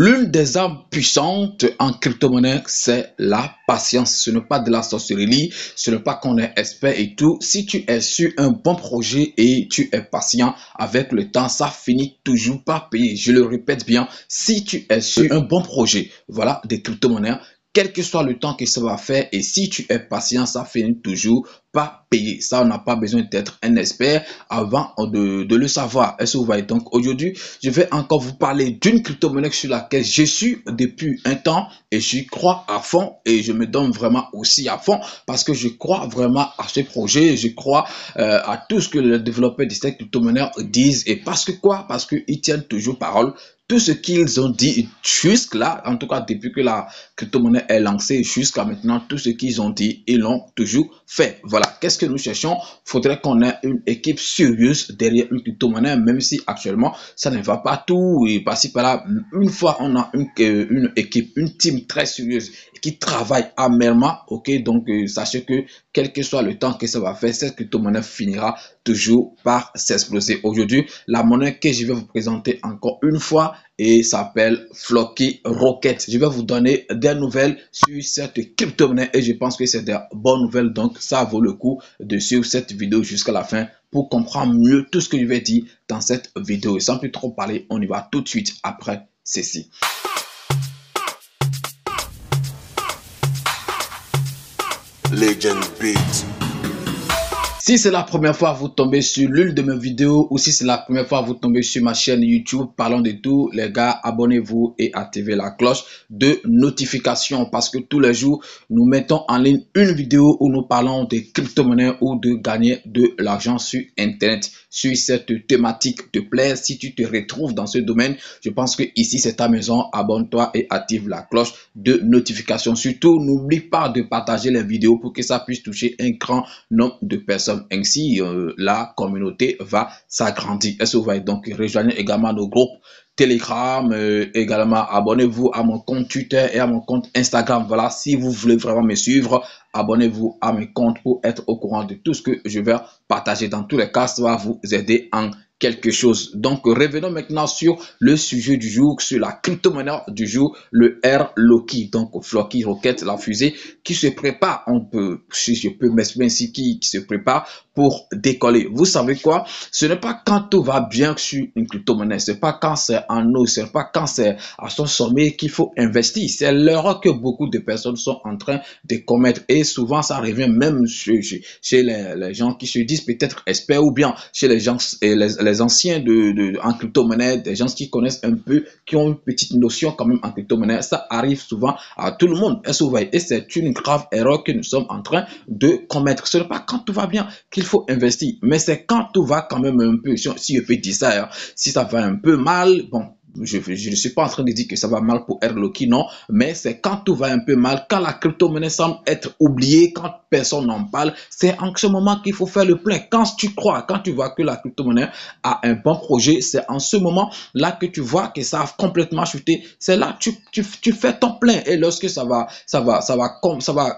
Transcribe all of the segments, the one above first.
L'une des armes puissantes en crypto-monnaie, c'est la patience. Ce n'est pas de la sorcellerie, ce n'est pas qu'on est expert et tout. Si tu es sur un bon projet et tu es patient avec le temps, ça finit toujours par payer. Je le répète bien, si tu es sur un bon projet, voilà, des crypto-monnaies, quel que soit le temps que ça va faire, et si tu es patient, ça finit toujours par payer. Ça, on n'a pas besoin d'être un expert avant de le savoir. Est-ce que vous voyez? Donc aujourd'hui, je vais encore vous parler d'une crypto-monnaie sur laquelle je suis depuis un temps et j'y crois à fond et je me donne vraiment aussi à fond parce que je crois vraiment à ce projet, je crois à tout ce que les développeurs de cette crypto-monnaie disent et parce que quoi? Parce qu'ils tiennent toujours parole. Tout ce qu'ils ont dit jusque-là, en tout cas depuis que la crypto-monnaie est lancée jusqu'à maintenant, tout ce qu'ils ont dit, ils l'ont toujours fait. Voilà, qu'est-ce que nous cherchons? Faudrait qu'on ait une équipe sérieuse derrière une crypto-monnaie, même si actuellement, ça ne va pas tout. Et par-ci, par-là, une fois on a une équipe, une team très sérieuse qui travaille amèrement, ok, donc sachez que quel que soit le temps que ça va faire, cette crypto-monnaie finira toujours par s'exploser. Aujourd'hui, la monnaie que je vais vous présenter encore une fois et s'appelle Floki Rocket. Je vais vous donner des nouvelles sur cette crypto-monnaie et je pense que c'est des bonnes nouvelles, donc ça vaut le coup de suivre cette vidéo jusqu'à la fin pour comprendre mieux tout ce que je vais dire dans cette vidéo. Et sans plus trop parler, on y va tout de suite après ceci. Legend Beat. Si c'est la première fois que vous tombez sur l'une de mes vidéos ou si c'est la première fois que vous tombez sur ma chaîne YouTube, parlons de tout, les gars, abonnez-vous et activez la cloche de notification parce que tous les jours, nous mettons en ligne une vidéo où nous parlons de crypto-monnaies ou de gagner de l'argent sur Internet. Sur cette thématique te plaît, si tu te retrouves dans ce domaine, je pense que ici c'est ta maison, abonne-toi et active la cloche de notification. Surtout, n'oublie pas de partager les vidéos pour que ça puisse toucher un grand nombre de personnes. Ainsi, la communauté va s'agrandir. Est-ce que vous voyez? Donc, rejoignez également nos groupes Telegram, également abonnez-vous à mon compte Twitter et à mon compte Instagram. Voilà, si vous voulez vraiment me suivre, abonnez-vous à mes comptes pour être au courant de tout ce que je vais partager. Dans tous les cas, ça va vous aider en quelque chose. Donc, revenons maintenant sur le sujet du jour, sur la crypto-monnaie du jour, le Air Loki, donc Floki Rocket, la fusée qui se prépare, on peut, si je peux m'exprimer ainsi, qui se prépare pour décoller. Vous savez quoi? Ce n'est pas quand tout va bien sur une crypto-monnaie, c'est pas quand c'est en eau, c'est pas quand c'est à son sommet qu'il faut investir. C'est l'erreur que beaucoup de personnes sont en train de commettre et souvent ça revient même chez les gens qui se disent peut-être experts ou bien chez les gens et les anciens en crypto-monnaie, des gens qui connaissent un peu, qui ont une petite notion quand même en crypto-monnaie. Ça arrive souvent à tout le monde. Est-ce que vous voyez? Et c'est une grave erreur que nous sommes en train de commettre. Ce n'est pas quand tout va bien qu'il faut investir, mais c'est quand tout va quand même un peu, si je peux dire ça, hein, si ça va un peu mal, bon, je ne suis pas en train de dire que ça va mal pour Airloki, non, mais c'est quand tout va un peu mal, quand la crypto-monnaie semble être oubliée, quand personne n'en parle, c'est en ce moment qu'il faut faire le plein. Quand tu crois, quand tu vois que la crypto-monnaie a un bon projet, c'est en ce moment-là que tu vois que ça a complètement chuté. C'est là que tu fais ton plein et lorsque ça va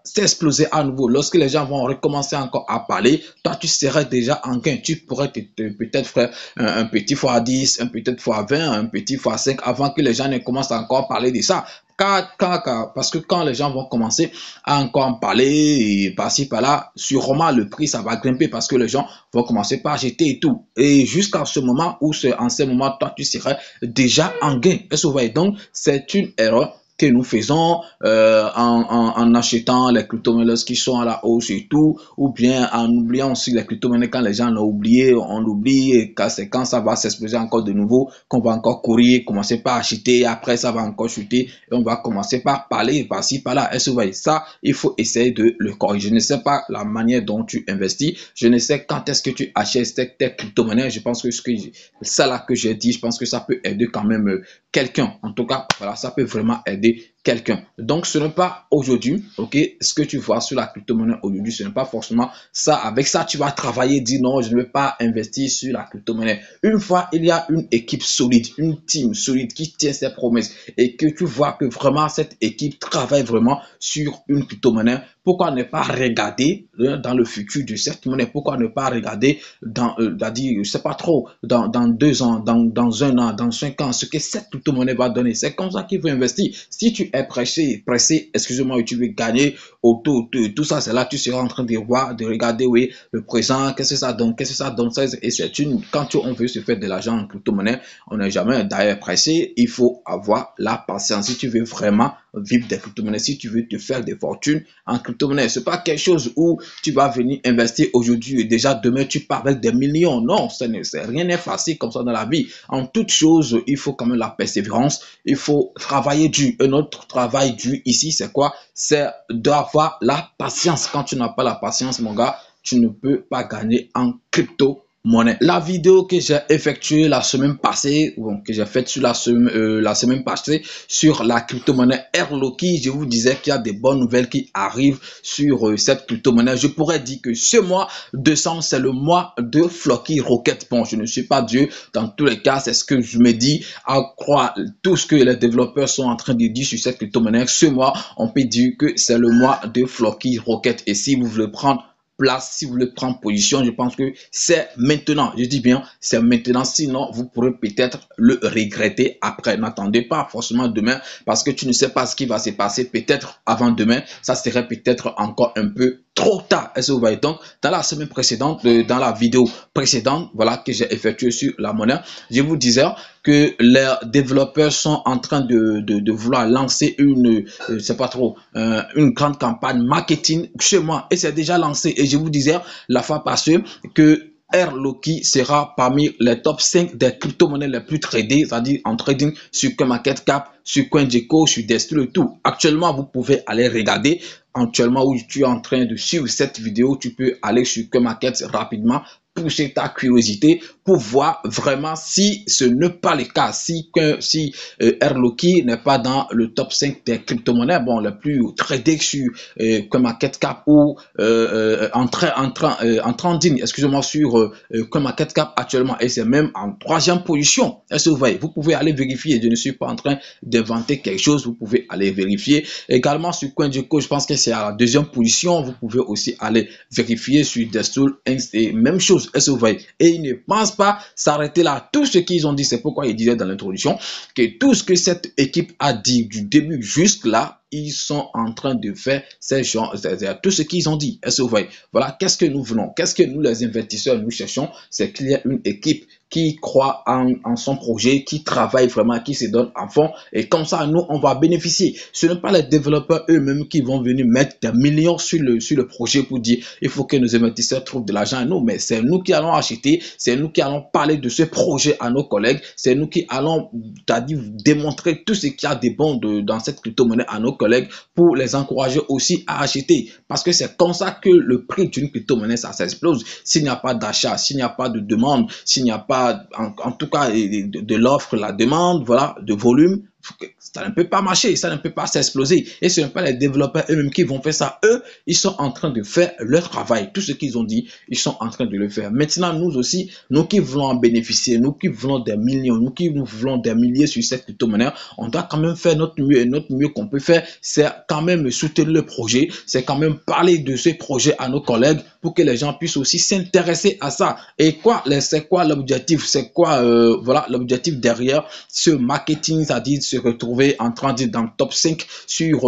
s'exploser à nouveau, lorsque les gens vont recommencer encore à parler, toi tu serais déjà en gain. Tu pourrais peut-être faire un petit x10, un petit x20, un petit x5 avant que les gens ne commencent encore à parler de ça. Parce que quand les gens vont commencer à encore en parler, par-ci par-là, sûrement le prix ça va grimper parce que les gens vont commencer par acheter et tout. Et jusqu'à ce moment où en ce moment, toi tu serais déjà en gain. Est-ce que vous voyez? Donc c'est une erreur que nous faisons en achetant les crypto-monnaies qui sont à la hausse et tout, ou bien en oubliant aussi les crypto-monnaies quand les gens l'ont oublié, on l'oublie, et c'est quand ça va s'exploser encore de nouveau, qu'on va encore courir, commencer par acheter, après ça va encore chuter, et on va commencer par parler par-ci, par-là. Est-ce que vous voyez ça? Il faut essayer de le corriger. Je ne sais pas la manière dont tu investis, je ne sais quand est-ce que tu achètes tes crypto-monnaies, je pense que ça là que j'ai dit, je pense que ça peut aider quand même quelqu'un. En tout cas, voilà, ça peut vraiment aider quelqu'un. Donc, ce n'est pas aujourd'hui, ok, ce que tu vois sur la crypto-monnaie aujourd'hui, ce n'est pas forcément ça. Avec ça, tu vas travailler, dire non, je ne vais pas investir sur la crypto-monnaie. Une fois, il y a une équipe solide, une team solide qui tient ses promesses et que tu vois que vraiment cette équipe travaille vraiment sur une crypto-monnaie, pourquoi ne pas regarder dans le futur de cette monnaie? Pourquoi ne pas regarder dans, je sais pas trop, dans 2 ans, dans 1 an, dans 5 ans, ce que cette crypto-monnaie va donner? C'est comme ça qu'il faut investir. Si tu es pressé, excusez-moi, et tu veux gagner tout ça, c'est là que tu seras en train de voir, de regarder, oui, le présent, qu'est-ce que ça donne, et c'est quand on veut se faire de l'argent en crypto-monnaie, on n'est jamais d'ailleurs pressé, il faut avoir la patience. Si tu veux vraiment vivre des crypto-monnaies, si tu veux te faire des fortunes en crypto-monnaie, c'est pas quelque chose où tu vas venir investir aujourd'hui et déjà demain tu pars avec des millions. Non, rien n'est facile comme ça dans la vie. En toute chose, il faut quand même la persévérance, il faut travailler dur. Un autre travail dur ici, c'est quoi? C'est d'avoir la patience. Quand tu n'as pas la patience, mon gars, tu ne peux pas gagner en crypto monnaie. La vidéo que j'ai effectuée la semaine passée, bon, que j'ai faite sur la semaine passée sur la crypto-monnaie Airloki, je vous disais qu'il y a des bonnes nouvelles qui arrivent sur cette crypto-monnaie. Je pourrais dire que ce mois de décembre, c'est le mois de Floki Rocket. Bon, je ne suis pas Dieu. Dans tous les cas, c'est ce que je me dis. À croire tout ce que les développeurs sont en train de dire sur cette crypto-monnaie, ce mois, on peut dire que c'est le mois de Floki Rocket. Et si vous voulez prendre place, si vous voulez prendre position, je pense que c'est maintenant. Je dis bien, c'est maintenant. Sinon, vous pourrez peut-être le regretter après. N'attendez pas forcément demain parce que tu ne sais pas ce qui va se passer. Peut-être avant demain, ça serait peut-être encore un peu trop tard. Est-ce que vous voyez? Donc, dans la semaine précédente, dans la vidéo précédente, voilà, que j'ai effectuée sur la monnaie, je vous disais que les développeurs sont en train de vouloir lancer je sais pas trop, une grande campagne marketing chez moi. Et c'est déjà lancé. Et je vous disais la fois passée que Airloki sera parmi les top 5 des crypto-monnaies les plus tradées, c'est-à-dire en trading sur CoinMarketCap, sur CoinGecko, sur Desto, le tout. Actuellement, vous pouvez aller regarder. Actuellement, où tu es en train de suivre cette vidéo, tu peux aller sur CoinMarket rapidement, pousser ta curiosité pour voir vraiment si ce n'est pas le cas, si Airloki n'est pas dans le top 5 des crypto-monnaies, bon, les plus tradées sur CoinMarketCap ou en trending, excusez-moi, sur CoinMarketCap actuellement, et c'est même en 3e position. Est-ce que vous voyez? Vous pouvez aller vérifier, je ne suis pas en train d'inventer quelque chose, vous pouvez aller vérifier. Également sur CoinGecko, je pense que c'est à la 2e position, vous pouvez aussi aller vérifier sur Destool, et même chose. Est-ce que vous voyez? Et ils ne pensent pas s'arrêter là. Tout ce qu'ils ont dit, c'est pourquoi ils disaient dans l'introduction que tout ce que cette équipe a dit du début jusque là, ils sont en train de faire ces gens, c'est-à-dire tout ce qu'ils ont dit. Est-ce que vous voyez? Voilà, qu'est-ce que nous voulons? Qu'est-ce que nous, les investisseurs, nous cherchons? C'est qu'il y a une équipe qui croit en son projet, qui travaille vraiment, qui se donne à fond. Et comme ça, nous, on va bénéficier. Ce n'est pas les développeurs eux-mêmes qui vont venir mettre des millions sur le projet pour dire il faut que nos investisseurs trouvent de l'argent à nous. Mais c'est nous qui allons acheter, c'est nous qui allons parler de ce projet à nos collègues, c'est nous qui allons démontrer tout ce qu'il y a de bon dans cette crypto-monnaie à nos collègues pour les encourager aussi à acheter. Parce que c'est comme ça que le prix d'une crypto-monnaie, ça s'explose. S'il n'y a pas d'achat, s'il n'y a pas de demande, s'il n'y a pas, en tout cas, de l'offre, la demande, voilà, de volume, ça ne peut pas marcher, ça ne peut pas s'exploser. Et ce n'est pas les développeurs eux-mêmes qui vont faire ça. Eux, ils sont en train de faire leur travail. Tout ce qu'ils ont dit, ils sont en train de le faire. Maintenant, nous aussi, nous qui voulons en bénéficier, nous qui voulons des millions, nous qui voulons des milliers sur cette crypto-monnaie, on doit quand même faire notre mieux. Et notre mieux qu'on peut faire, c'est quand même soutenir le projet, c'est quand même parler de ce projet à nos collègues pour que les gens puissent aussi s'intéresser à ça. Et c'est quoi l'objectif? C'est quoi, voilà, l'objectif derrière ce marketing, c'est-à-dire se retrouver en train d'être dans le top 5 sur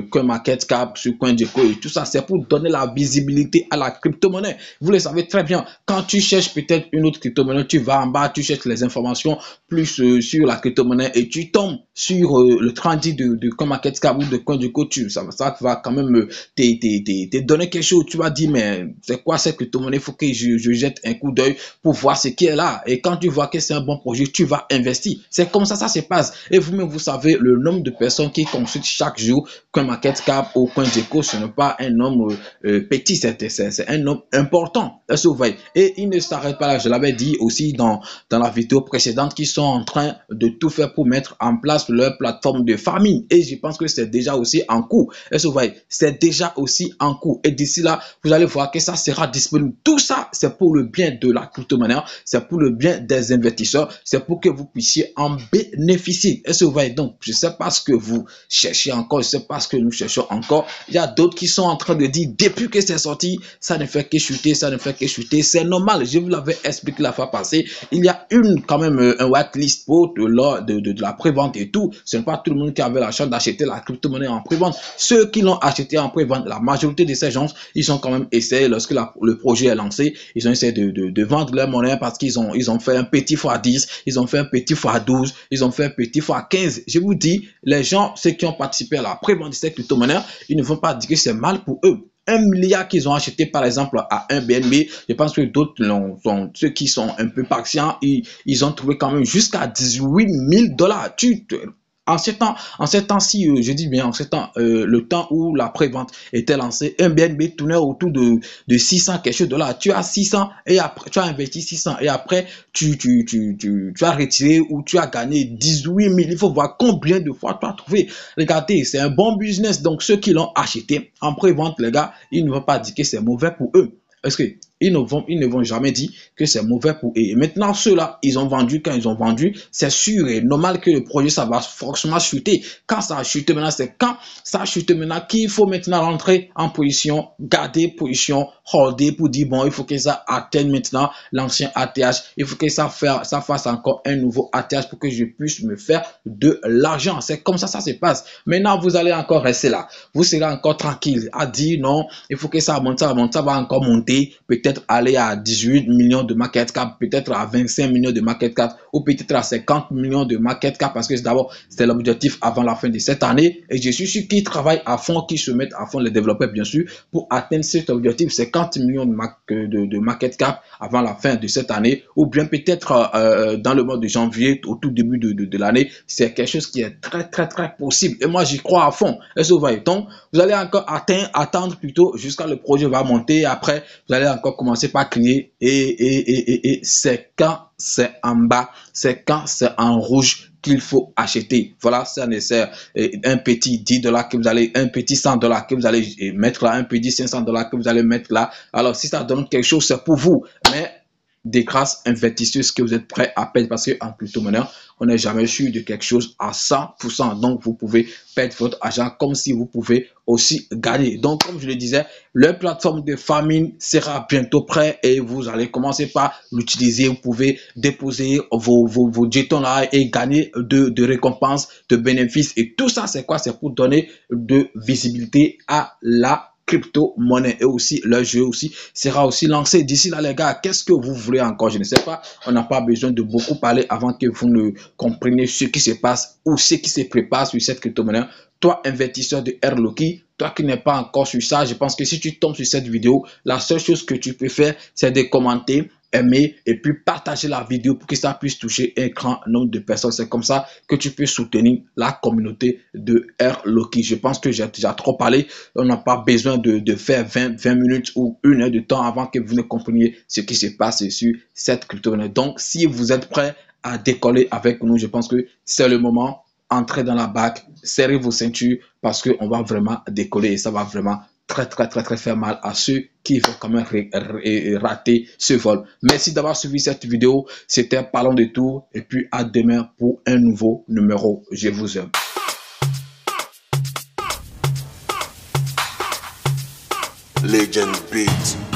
CoinMarketCap, sur CoinGecko et tout ça. C'est pour donner la visibilité à la crypto-monnaie. Vous le savez très bien. Quand tu cherches peut-être une autre crypto-monnaie, tu vas en bas, tu cherches les informations plus sur la crypto-monnaie et tu tombes sur le trending de CoinMarketCap ou de CoinGecko. Ça va quand même te donner quelque chose. Tu vas dire, mais c'est quoi cette crypto-monnaie? Il faut que je jette un coup d'œil pour voir ce qui est là. Et quand tu vois que c'est un bon projet, tu vas investir. C'est comme ça se passe. passe. Et vous-même, vous savez le nombre de personnes qui consultent chaque jour CoinMarketCap ou CoinGecko. Ce n'est pas un nombre petit, c'est un nombre important. Est-ce que vous voyez? Et il ne s'arrête pas là. Je l'avais dit aussi dans la vidéo précédente qu'ils sont en train de tout faire pour mettre en place leur plateforme de farming. Et je pense que c'est déjà aussi en cours. Est-ce que vous voyez? C'est déjà aussi en cours. Et d'ici là, vous allez voir que ça sera disponible. Tout ça, c'est pour le bien de la crypto-monnaie, c'est pour le bien des investisseurs, c'est pour que vous puissiez en bénéficier. Est-ce que vous voyez? Donc, je ne sais pas ce que vous cherchez encore, je ne sais pas ce que nous cherchons encore. Il y a d'autres qui sont en train de dire, depuis que c'est sorti, ça ne fait que chuter, ça ne fait que chuter. C'est normal, je vous l'avais expliqué la fois passée. Il y a quand même un whitelist pour de la prévente et tout. Ce n'est pas tout le monde qui avait la chance d'acheter la crypto-monnaie en prévente. Ceux qui l'ont acheté en prévente, la majorité de ces gens, ils ont quand même essayé, lorsque le projet est lancé, ils ont essayé de vendre leur monnaie parce qu'ils ont fait un petit x10, ils ont fait un petit x12, ils ont fait un petit x15. Je vous dis, les gens, ceux qui ont participé à la prévente de ces crypto-monnaies, ils ne vont pas dire que c'est mal pour eux. 1 milliard qu'ils ont acheté par exemple à un BNB, je pense que d'autres, ceux qui sont un peu patients, ils ont trouvé quand même jusqu'à 18 000 $. En ces temps-ci, je dis bien en ces temps, le temps où la prévente était lancée, un BNB tournait autour de 600 quelque chose $. Tu as 600 et après tu as investi 600 et après tu as retiré ou tu as gagné 18 000. Il faut voir combien de fois tu as trouvé. Regardez, c'est un bon business. Donc ceux qui l'ont acheté en prévente, les gars, ils ne vont pas dire que c'est mauvais pour eux. Parce que ils ne vont jamais dire que c'est mauvais pour eux. Et maintenant, ceux-là, ils ont vendu. Quand ils ont vendu, c'est sûr et normal que le projet, ça va forcément chuter. Quand ça a chuté maintenant, c'est quand ça a chuté maintenant qu'il faut maintenant rentrer en position, garder position, holder pour dire, bon, il faut que ça atteigne maintenant l'ancien ATH. Il faut que ça fasse encore un nouveau ATH pour que je puisse me faire de l'argent. C'est comme ça se passe. Maintenant, vous allez encore rester là. Vous serez encore tranquille à dire, non, il faut que ça monte, ça va encore monter. Peut-être aller à 18 millions de market cap, peut-être à 25 millions de market cap, ou peut-être à 50 millions de market cap, parce que d'abord, c'est l'objectif avant la fin de cette année. Et je suis sûr qu'ils travaillent à fond, qu'ils se mettent à fond, les développeurs, bien sûr, pour atteindre cet objectif, 50 millions de market cap avant la fin de cette année, ou bien peut-être dans le mois de janvier, au tout début de l'année. C'est quelque chose qui est très, très, très possible. Et moi, j'y crois à fond. Est-ce que vous voyez? Donc, vous allez encore attendre plutôt jusqu'à le projet va monter. Après, vous allez encore commencer par crier et c'est quand c'est en bas, c'est quand c'est en rouge qu'il faut acheter. Voilà, ça nécessaire un petit 10 $ que vous allez, un petit 100 $ que vous allez mettre là, un petit 500 $ que vous allez mettre là. Alors, si ça donne quelque chose, c'est pour vous. Mais des grâces investisseuses que vous êtes prêts à perdre parce qu'en crypto-monnaie, on n'est jamais sûr de quelque chose à 100%. Donc, vous pouvez perdre votre argent comme si vous pouvez aussi gagner. Donc, comme je le disais, leur plateforme de farming sera bientôt prête et vous allez commencer par l'utiliser. Vous pouvez déposer vos jetons là et gagner de récompenses, de bénéfices. Et tout ça, c'est quoi? C'est pour donner de visibilité à la crypto-monnaie. Et aussi le jeu aussi sera aussi lancé d'ici là, les gars. Qu'est-ce que vous voulez encore? Je ne sais pas. On n'a pas besoin de beaucoup parler avant que vous ne compreniez ce qui se passe ou ce qui se prépare sur cette crypto-monnaie. Toi, investisseur de Airloki, toi qui n'es pas encore sur ça, je pense que si tu tombes sur cette vidéo, la seule chose que tu peux faire, c'est de commenter, aimer et puis partager la vidéo pour que ça puisse toucher un grand nombre de personnes. C'est comme ça que tu peux soutenir la communauté de Airloki. Je pense que j'ai déjà trop parlé. On n'a pas besoin de faire 20 minutes ou 1 heure de temps avant que vous ne compreniez ce qui se passe sur cette crypto-monnaie. Donc, si vous êtes prêts à décoller avec nous, je pense que c'est le moment. Entrez dans la bague, serrez vos ceintures parce qu'on va vraiment décoller et ça va vraiment très faire mal à ceux qui vont quand même rater ce vol. Merci d'avoir suivi cette vidéo. C'était Parlons de tout et puis à demain pour un nouveau numéro. Je vous aime. Legend Beat.